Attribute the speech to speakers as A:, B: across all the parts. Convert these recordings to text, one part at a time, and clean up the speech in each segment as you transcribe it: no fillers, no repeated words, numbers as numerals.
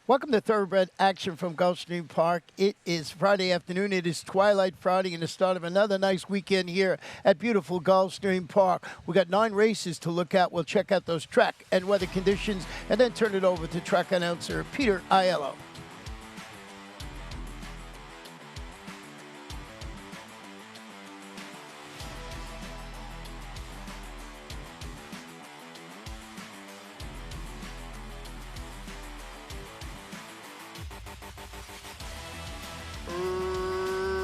A: Welcome to Thoroughbred Action from Gulfstream Park. It is Friday afternoon. It is Twilight Friday and the start of another nice weekend here at beautiful Gulfstream Park. We got 9 races to look at. We'll check out those track and weather conditions and then turn it over to track announcer Peter Aiello.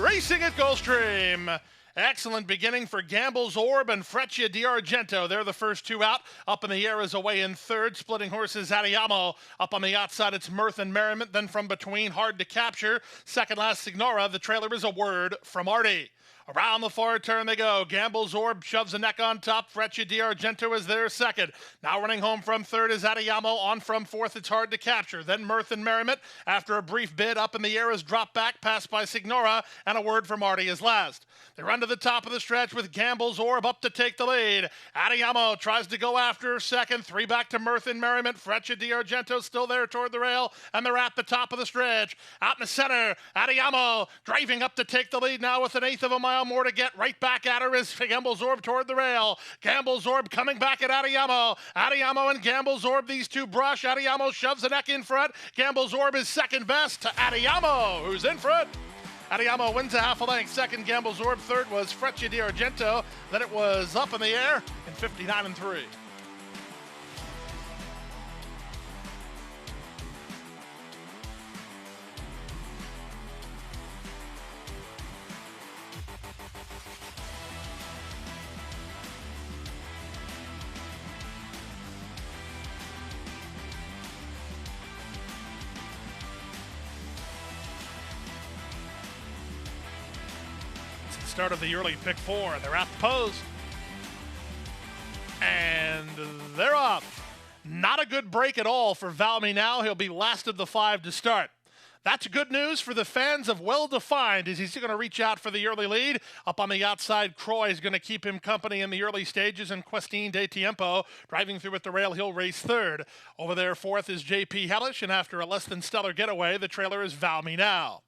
B: Racing at Gulfstream. Excellent beginning for Gamble's Orb and Freccia D'Argento. They're the first two out. Up in the air is away in third. Splitting horses, Adiamo. Up on the outside, it's Mirth and Merriment. Then from between, Hard to Capture. Second last, Signora. The trailer is A Word from Artie. Around the far turn they go. Gamble's Orb shoves a neck on top. Freccia D'Argento is there second. Now running home from third is Adiamo. On from fourth, it's Hard to Capture. Then Mirth and Merriment. After a brief bid, up in the air is Drop Back, passed by Signora, and A Word from Artie is last. They run to the top of the stretch with Gamble's Orb up to take the lead. Adiamo tries to go after second. 3 back to Mirth and Merriment. Freccia D'Argento still there toward the rail, and they're at the top of the stretch. Out in the center, Adiamo driving up to take the lead now with an eighth of a mile more to get. Right back at her is Gamble's Orb toward the rail. Gamble's Orb coming back at Adiamo. Adiamo and Gamble's Orb, these two brush. Adiamo shoves the neck in front. Gamble's Orb is second best to Adiamo, who's in front. Adiamo wins a half a length. Second, Gamble's Orb. Third was Freccia D'Argento. Then it was Up in the Air in 59-3. Start of the early pick 4. They're at the post. And they're off. Not a good break at all for Valmy now. He'll be last of the 5 to start. That's good news for the fans of Well Defined, as he's going to reach out for the early lead. Up on the outside, Croy is going to keep him company in the early stages, and Questine de Tiempo driving through at the rail. He'll race third. Over there, fourth is J.P. Hellish, and after a less than stellar getaway, the trailer is Valmy now.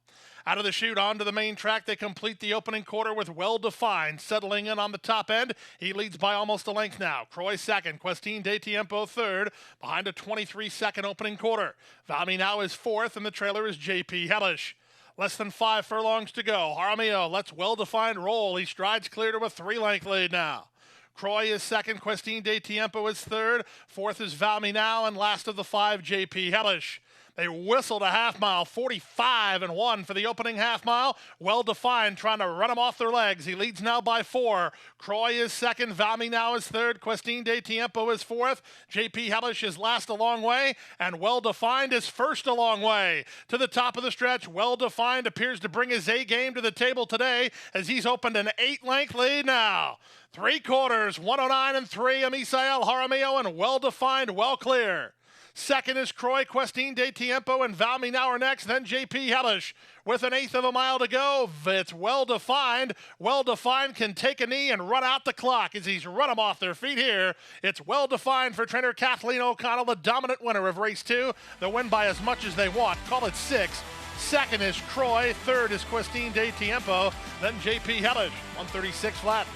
B: Out of the chute onto the main track, they complete the opening quarter with Well Defined settling in on the top end. He leads by almost a length now. Croy second, Questine de Tiempo third, behind a 23-second opening quarter. Valmy now is fourth, and the trailer is J.P. Hellish. Less than 5 furlongs to go. Jaramillo lets Well Defined roll. He strides clear to a 3-length lead now. Croy is second, Questine de Tiempo is third, fourth is Valmy now, and last of the 5, J.P. Hellish. They whistled a half mile, 45-1 for the opening half mile. Well Defined trying to run him off their legs. He leads now by 4. Croy is second, Valmy now is third, Questine de Tiempo is fourth, J.P. Hellish is last a long way, and Well Defined is first a long way. To the top of the stretch, Well Defined appears to bring his A-game to the table today as he's opened an 8-length lead now. 3 quarters, 109-3, Amisael Jaramillo, and Well Defined well clear. Second is Croy, Questine de Tiempo, and Valmy now are next, then J.P. Hellish. With an eighth of a mile to go, it's Well Defined. Well Defined can take a knee and run out the clock as he's run them off their feet here. It's Well Defined for trainer Kathleen O'Connell, the dominant winner of race 2. They'll win by as much as they want. Call it 6. Second is Croy. Third is Questine de Tiempo. Then J.P. Hellish, 136 flat.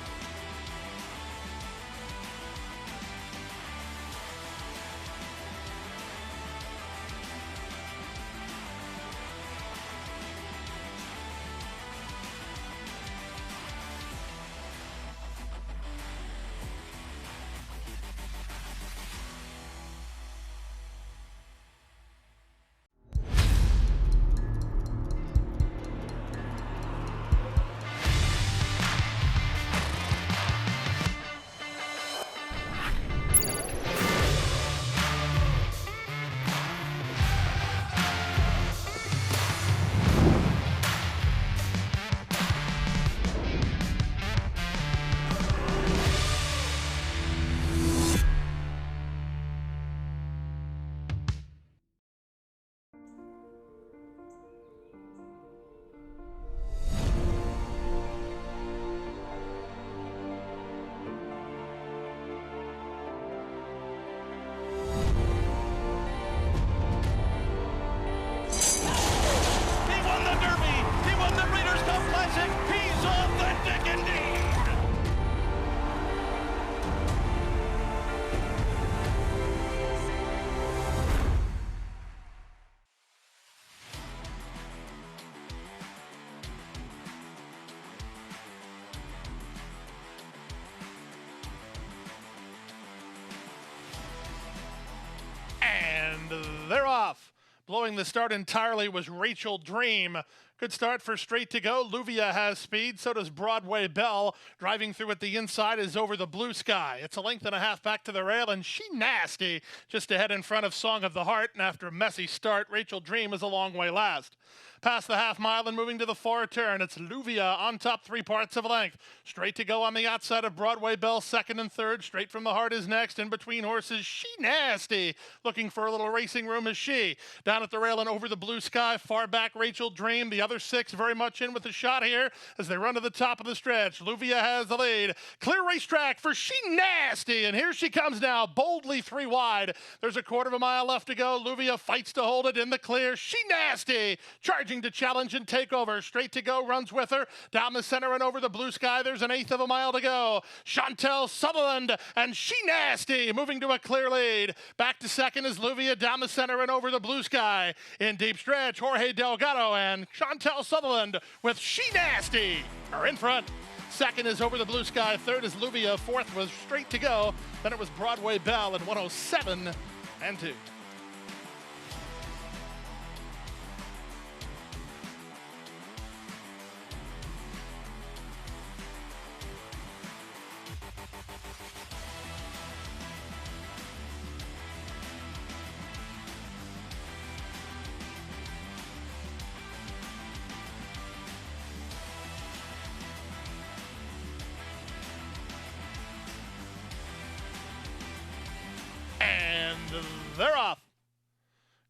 B: they're off. Blowing the start entirely was Rachel Dream. Good start for Straight to Go. Luvia has speed, so does Broadway Belle. Driving through at the inside is Over the Blue Sky. It's a length and a half back to the rail, and She Nasty just ahead in front of Song of the Heart. And after a messy start, Rachel Dream is a long way last. Past the half mile and moving to the far turn, it's Luvia on top 3 parts of a length. Straight to Go on the outside of Broadway Belle, second and third. Straight from the Heart is next. In between horses, She Nasty. Looking for a little racing room is she. Down at the rail and Over the Blue Sky, far back Rachel Dream. The other 6 very much in with a shot here as they run to the top of the stretch. Luvia has the lead. Clear racetrack for She Nasty, and here she comes now, boldly 3 wide. There's a quarter of a mile left to go. Luvia fights to hold it in the clear. She Nasty charging to challenge and take over. Straight to Go runs with her. Down the center and Over the Blue Sky, there's an eighth of a mile to go. Chantel Sutherland and She Nasty moving to a clear lead. Back to second is Luvia down the center and Over the Blue Sky. In deep stretch, Jorge Delgado and Chantel Sutherland with She Nasty are in front. Second is Over the Blue Sky. Third is Luvia. Fourth was Straight to Go. Then it was Broadway Belle at 107 and 2. They're off.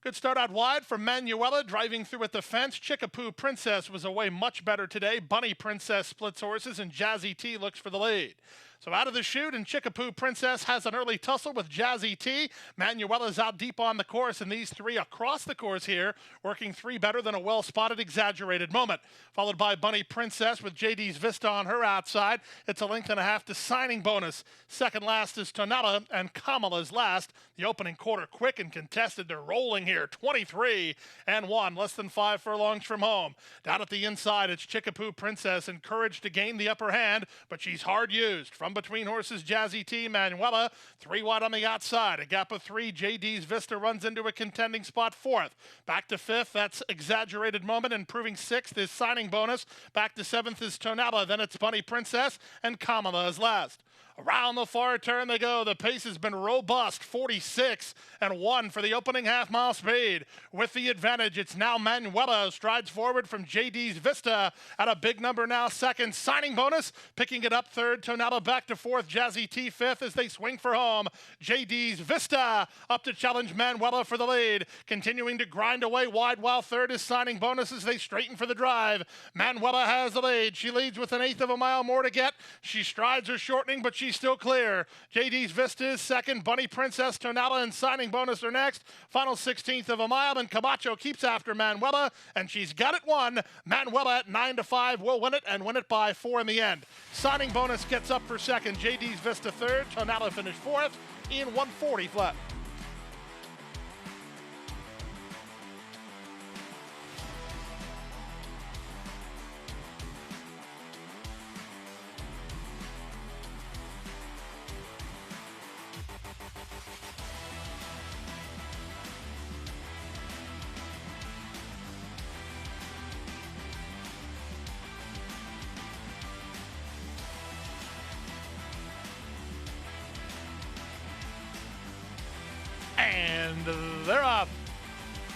B: Good start out wide for Manuela, driving through at the fence. Chickapoo Princess was away much better today. Bunny Princess splits horses, and Jazzy T looks for the lead. So out of the chute, and Chickapoo Princess has an early tussle with Jazzy T. Manuela's out deep on the course, and these 3 across the course here, working 3 better than a well-spotted Exaggerated Moment. Followed by Bunny Princess with JD's Vista on her outside. It's a length and a half to Signing Bonus. Second last is Tonala, and Kamala's last. The opening quarter quick and contested. They're rolling here, 23 and 1, less than 5 furlongs from home. Down at the inside, it's Chickapoo Princess, encouraged to gain the upper hand, but she's hard used. From between horses, Jazzy T, Manuela, 3 wide on the outside. A gap of 3, JD's Vista runs into a contending spot 4th. Back to 5th, that's Exaggerated Moment. Improving 6th is Signing Bonus. Back to 7th is Tonala. Then it's Bunny Princess, and Kamala is last. Around the far turn they go. The pace has been robust, 46 and 1 for the opening half-mile speed. With the advantage, it's now Manuela, strides forward from JD's Vista at a big number now, second. Signing Bonus, picking it up third. Tonala back to 4th. Jazzy T 5th as they swing for home. JD's Vista up to challenge Manuela for the lead. Continuing to grind away wide while third is Signing Bonus as they straighten for the drive. Manuela has the lead. She leads with an eighth of a mile more to get. She strides are shortening, but she's still clear. JD's Vista is second. Bunny Princess, Tonala, and Signing Bonus are next. Final 16th of a mile, and Camacho keeps after Manuela, and she's got it won. Manuela at 9-5 will win it, and win it by 4 in the end. Signing Bonus gets up for second. JD's Vista third. Tonala finished 4th in 140 flat. And they're off.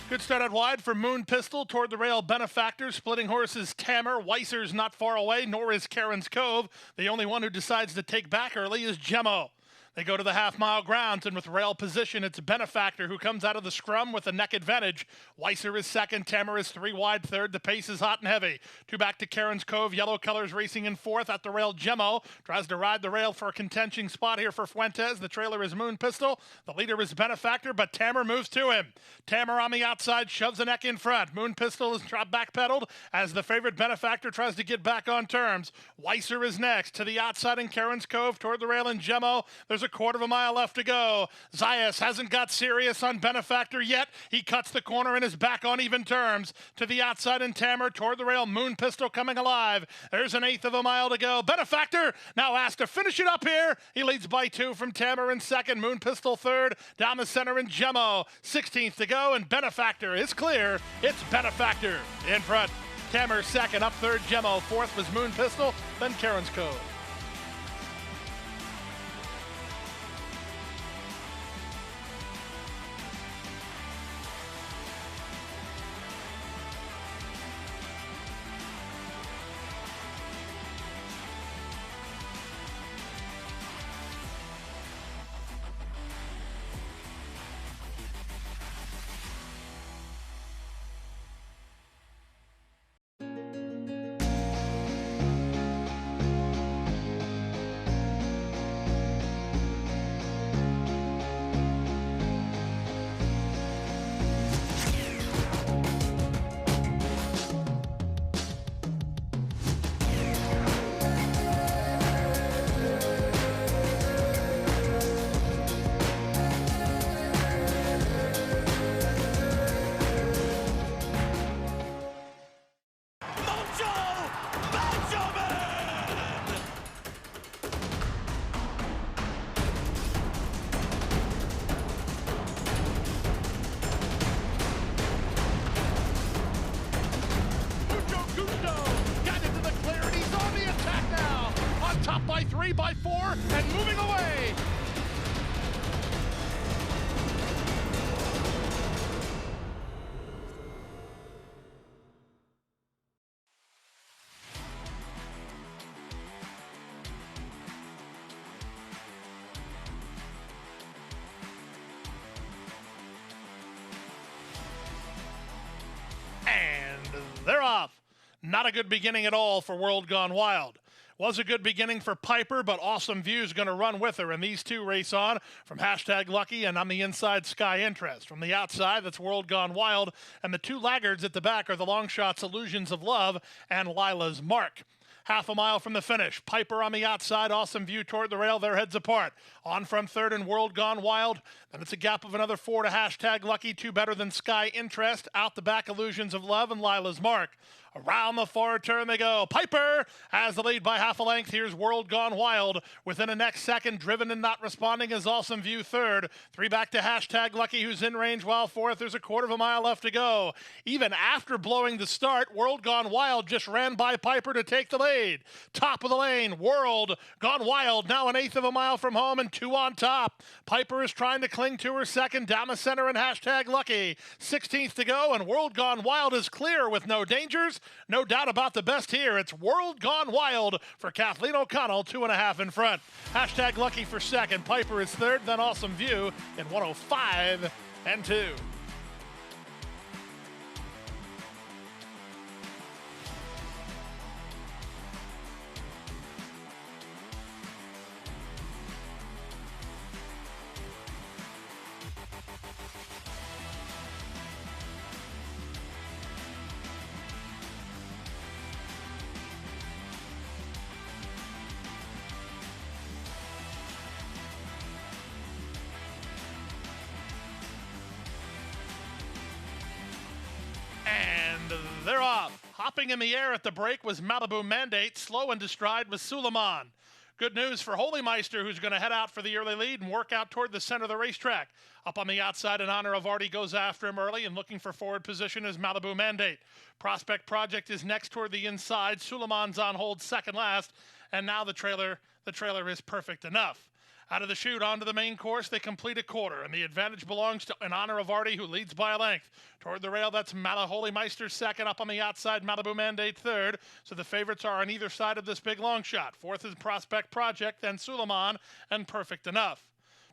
B: Good start out wide for Moon Pistol toward the rail Benefactor. Splitting horses Tamer. Weiser's not far away, nor is Karen's Cove. The only one who decides to take back early is Gemmo. They go to the half-mile grounds, and with rail position, it's Benefactor who comes out of the scrum with a neck advantage. Weiser is second. Tamer is 3 wide third. The pace is hot and heavy. 2 back to Karen's Cove. Yellow colors racing in 4th. At the rail, Gemmo tries to ride the rail for a contention spot here for Fuentes. The trailer is Moon Pistol. The leader is Benefactor, but Tamer moves to him. Tamer on the outside shoves the neck in front. Moon Pistol is backpedaled as the favorite Benefactor tries to get back on terms. Weiser is next. To the outside in Karen's Cove toward the rail, and Gemmo. There's a a quarter of a mile left to go. Zayas hasn't got serious on Benefactor yet. He cuts the corner and is back on even terms. To the outside and Tammer toward the rail. Moon Pistol coming alive. There's an eighth of a mile to go. Benefactor now asked to finish it up here. He leads by 2 from Tammer in second. Moon Pistol third. Down the center in Gemmo. 16th to go, and Benefactor is clear. It's Benefactor in front. Tammer second, up third Gemmo. Fourth was Moon Pistol, then Karen's Cove. By 3, by 4, and moving away. And they're off. Not a good beginning at all for World Gone Wild. Was a good beginning for Piper, but Awesome View's going to run with her, and these two race on from #Lucky and on the inside Sky Interest. From the outside, that's World Gone Wild, and the two laggards at the back are the long shots Illusions of Love and Lila's Mark. Half a mile from the finish. Piper on the outside, Awesome View toward the rail, their heads apart. On from third and World Gone Wild. Then it's a gap of another 4 to #Lucky, 2 better than Sky Interest. Out the back, Illusions of Love and Lila's Mark. Around the far turn they go. Piper has the lead by half a length. Here's World Gone Wild. Within a next second, driven and not responding is Awesome View third. 3 back to #Lucky, who's in range, while fourth. There's a quarter of a mile left to go. Even after blowing the start, World Gone Wild just ran by Piper to take the lead. Top of the lane, World Gone Wild, now an eighth of a mile from home and 2 on top. Piper is trying to cling to her second. Down the center and #Lucky. 16th to go, and World Gone Wild is clear with no dangers. No doubt about the best here. It's World Gone Wild for Kathleen O'Connell, 2.5 in front. #Lucky for second. Piper is third, then Awesome View in 105 and 2. And they're off. Hopping in the air at the break was Malibu Mandate. Slow into stride was Suleiman. Good news for Holymeister, who's going to head out for the early lead and work out toward the center of the racetrack. Up on the outside in honor of Artie goes after him early, and looking for forward position is Malibu Mandate. Prospect Project is next toward the inside. Suleiman's on hold second last, and now the trailer is perfect enough. Out of the chute onto the main course, they complete a quarter, and the advantage belongs to in honor of Artie, who leads by a length. Toward the rail, that's Holymeister second. Up on the outside, Malibu Mandate third. So the favorites are on either side of this big long shot. Fourth is Prospect Project, then Suleiman, and Perfect Enough.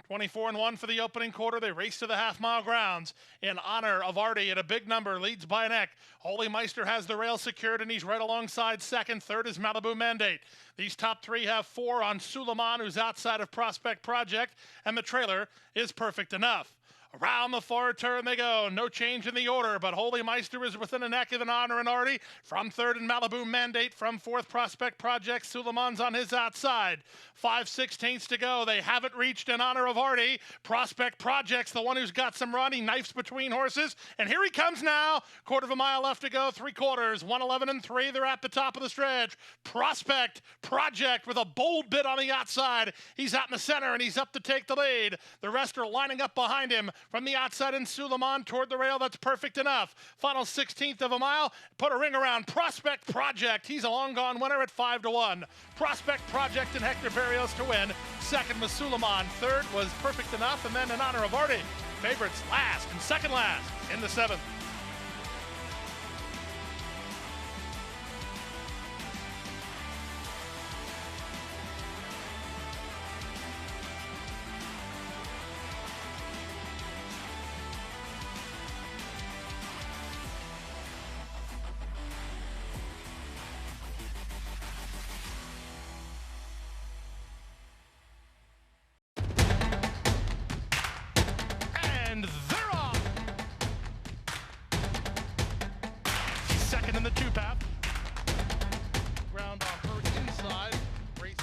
B: 24 and 1 for the opening quarter. They race to the half-mile grounds in honor of Artie at a big number, leads by a neck. Holymeister has the rail secured, and he's right alongside second. Third is Malibu Mandate. These top three have 4 on Suleiman, who's outside of Prospect Project, and the trailer is Perfect Enough. Around the far turn they go. No change in the order, but Holy Meister is within a neck of an Honor and Artie. From third and Malibu Mandate. From fourth Prospect Project. Suleiman's on his outside. 5/16 to go. They haven't reached an Honor of Artie. Prospect Project's the one who's got some run. He knifes between horses. And here he comes now. Quarter of a mile left to go. 3/4. 1:11 and 3. They're at the top of the stretch. Prospect Project with a bold bit on the outside. He's out in the center and he's up to take the lead. The rest are lining up behind him. From the outside in Suleiman toward the rail, that's perfect enough. Final 16th of a mile, put a ring around Prospect Project. He's a long gone winner at 5-1. Prospect Project and Hector Berrios to win. Second was Suleiman. Third was perfect enough, and then in honor of Artie. Favorites last and second last in the 7th. And they're off. She's second in the 2-path. Ground on her inside. Race.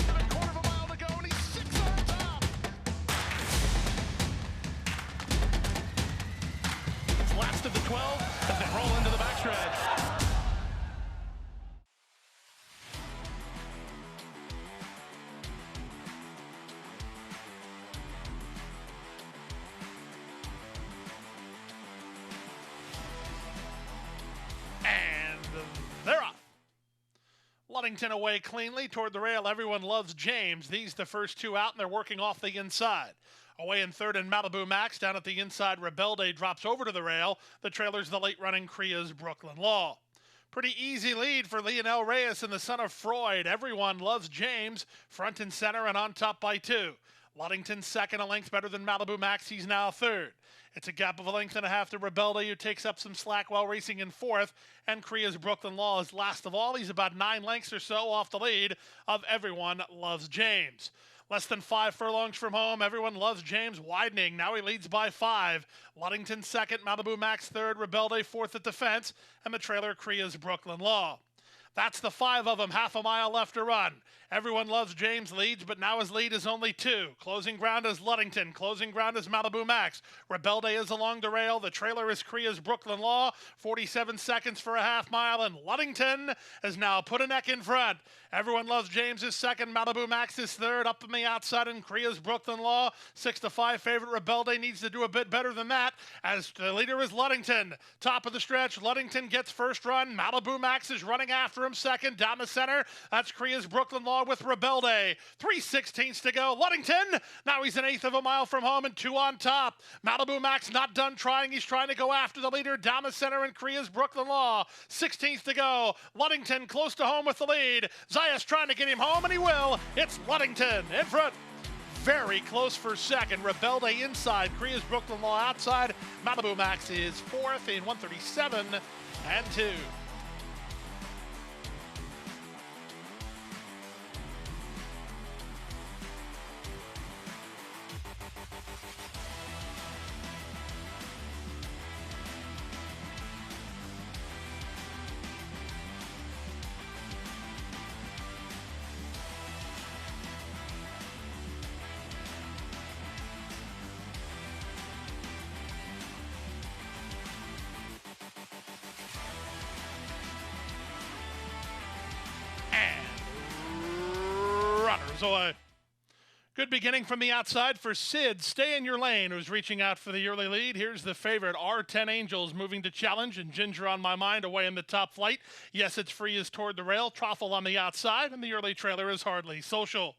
B: A quarter of a mile to go, and he's 6 on top. It's last of the 12 as they roll into the backstretch. They're off. Ludington away cleanly toward the rail. Everyone loves James. These the first two out, and they're working off the inside. Away in third and Malibu Max. Down at the inside, Rebelde drops over to the rail. The trailer's the late-running Kria's Brooklyn Law. Pretty easy lead for Lionel Reyes and the son of Freud. Everyone loves James. Front and center and on top by 2. Ludington second, a length better than Malibu Max. He's now third. It's a gap of a length and a half to Rebelde, who takes up some slack while racing in fourth. And Kria's Brooklyn Law is last of all. He's about 9 lengths or so off the lead of Everyone Loves James. Less than 5 furlongs from home. Everyone Loves James widening. Now he leads by 5. Ludington second, Malibu Max third, Rebelde fourth at the fence, and the trailer Kria's Brooklyn Law. That's the 5 of them, half a mile left to run. Everyone Loves James leads, but now his lead is only 2. Closing ground is Ludington. Closing ground is Malibu Max. Rebelde is along the rail. The trailer is Kria's Brooklyn Law. 47 seconds for a half mile, and Ludington has now put a neck in front. Everyone Loves James is second. Malibu Max is third. Up on the outside in Kria's Brooklyn Law. 6-5 favorite Rebelde needs to do a bit better than that, as the leader is Ludington. Top of the stretch, Ludington gets first run. Malibu Max is running after him second. Down the center, that's Kria's Brooklyn Law with Rebelde. 3/16 to go. Ludington, now he's an 1/8 of a mile from home and 2 on top. Malibu Max not done trying. He's trying to go after the leader. Down the center in Kria's Brooklyn Law. 16th to go. Ludington close to home with the lead. Zayas trying to get him home, and he will. It's Ludington in front. Very close for second. Rebelde inside. Kria's Brooklyn Law outside. Malibu Max is fourth in 1:37 and 2. Away. Good beginning from the outside for Sid. Stay in your lane, who's reaching out for the early lead. Here's the favorite, R10 Angels, moving to challenge, and Ginger on My Mind away in the top flight. Yes, It's Free is toward the rail. Troffle on the outside, and the early trailer is Hardly Social.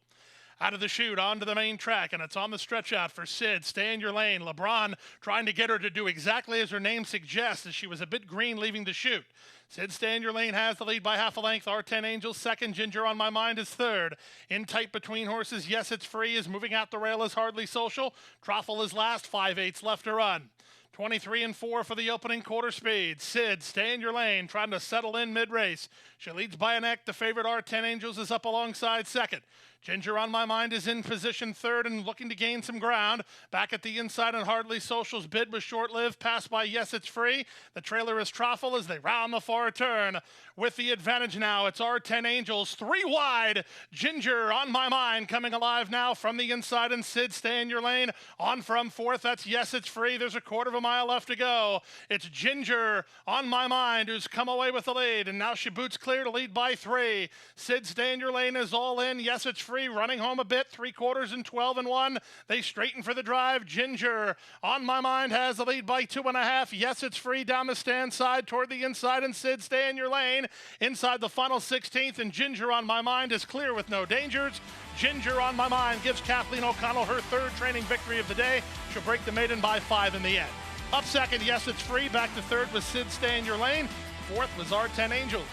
B: Out of the chute, onto the main track, and it's on the stretch out for Sid. Stay in your lane. LeBron trying to get her to do exactly as her name suggests, as she was a bit green leaving the chute. Sid, Stay in your lane has the lead by half a length. R10 Angels second. Ginger on My Mind is third. In tight between horses, Yes, It's Free is moving out the rail as Hardly Social. Troffle is last. 5/8 left to run. 23 and 4 for the opening quarter speed. Sid, stay in your lane, trying to settle in mid-race. She leads by a neck. The favorite R10 Angels is up alongside second. Ginger on My Mind is in position third and looking to gain some ground. Back at the inside, and Hardly Social's bid was short-lived. Passed by Yes It's Free. The trailer is Troffel as they round the far turn. With the advantage now, it's R10 Angels. 3 wide. Ginger on My Mind coming alive now from the inside, and Sid, stay in your lane. On from fourth, that's Yes It's Free. There's a quarter of a mile left to go. It's Ginger on My Mind who's come away with the lead, and now she boots clear to lead by 3. Sid, stay in your lane is all in. Yes It's Free running home a bit. 3/4 and 12 and 1. They straighten for the drive. Ginger on My Mind has the lead by 2.5. Yes It's Free down the stand side toward the inside, and Sid, stay in your lane inside the final 16th, and Ginger on My Mind is clear with no dangers. Ginger on My Mind gives Kathleen O'Connell her third training victory of the day. She'll break the maiden by 5 in the end. Up second, Yes It's Free. Back to third was Sid, stay in your lane. Fourth was R10 Angels.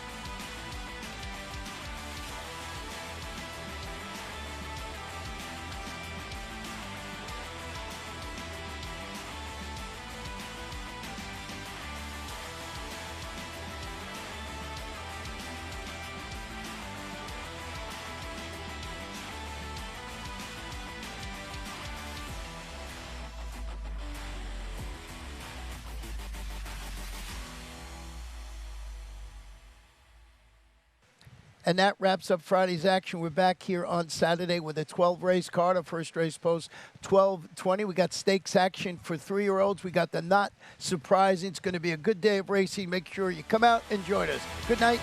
A: And that wraps up Friday's action. We're back here on Saturday with a 12-race card. Our first race post 12:20. We got stakes action for 3-year-olds. We got the Not Surprising. It's going to be a good day of racing. Make sure you come out and join us. Good night.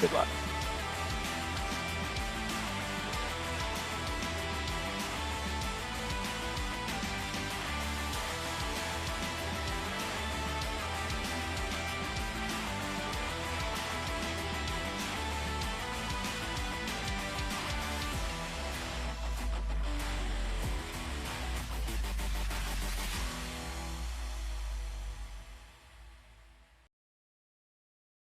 A: Good luck.